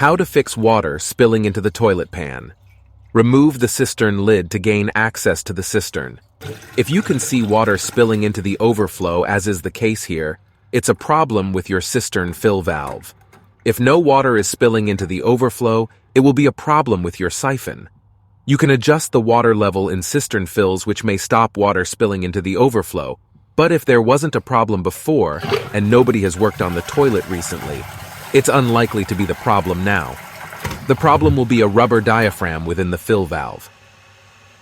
How to fix water spilling into the toilet pan. Remove the cistern lid to gain access to the cistern. If you can see water spilling into the overflow, as is the case here, it's a problem with your cistern fill valve. If no water is spilling into the overflow, it will be a problem with your siphon. You can adjust the water level in cistern fills, which may stop water spilling into the overflow, but if there wasn't a problem before and nobody has worked on the toilet recently, it's unlikely to be the problem now. The problem will be a rubber diaphragm within the fill valve.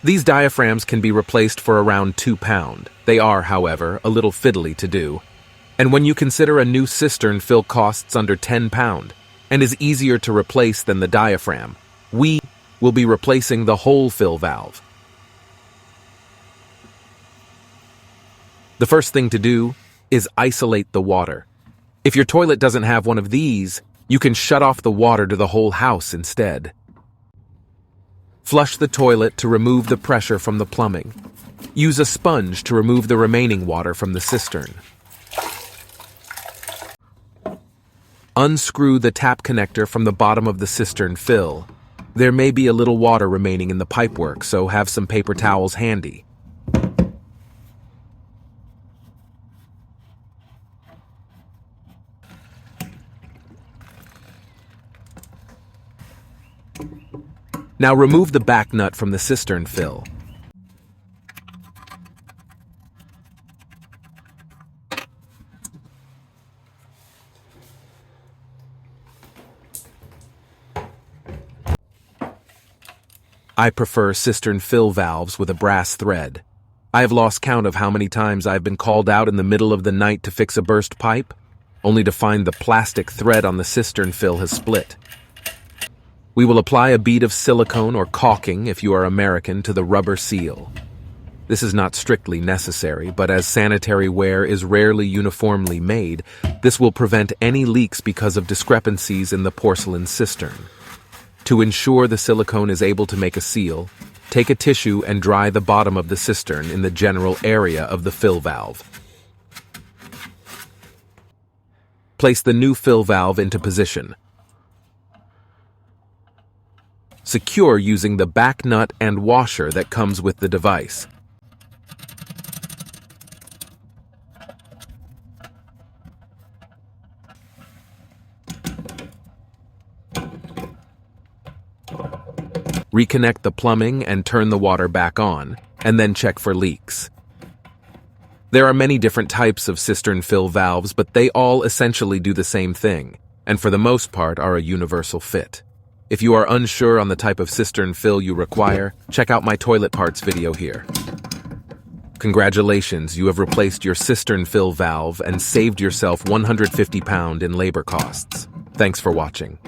These diaphragms can be replaced for around £2. They are, however, a little fiddly to do. And when you consider a new cistern fill costs under £10 and is easier to replace than the diaphragm, we will be replacing the whole fill valve. The first thing to do is isolate the water. If your toilet doesn't have one of these, you can shut off the water to the whole house instead. Flush the toilet to remove the pressure from the plumbing. Use a sponge to remove the remaining water from the cistern. Unscrew the tap connector from the bottom of the cistern fill. There may be a little water remaining in the pipework, so have some paper towels handy. Now remove the back nut from the cistern fill. I prefer cistern fill valves with a brass thread. I have lost count of how many times I've been called out in the middle of the night to fix a burst pipe, only to find the plastic thread on the cistern fill has split. We will apply a bead of silicone or caulking, if you are American, to the rubber seal. This is not strictly necessary, but as sanitary ware is rarely uniformly made, this will prevent any leaks because of discrepancies in the porcelain cistern. To ensure the silicone is able to make a seal, take a tissue and dry the bottom of the cistern in the general area of the fill valve. Place the new fill valve into position. Secure using the back nut and washer that comes with the device. Reconnect the plumbing and turn the water back on, and then check for leaks. There are many different types of cistern fill valves, but they all essentially do the same thing, and for the most part are a universal fit. If you are unsure on the type of cistern fill you require, check out my toilet parts video here. Congratulations, you have replaced your cistern fill valve and saved yourself £150 in labor costs. Thanks for watching.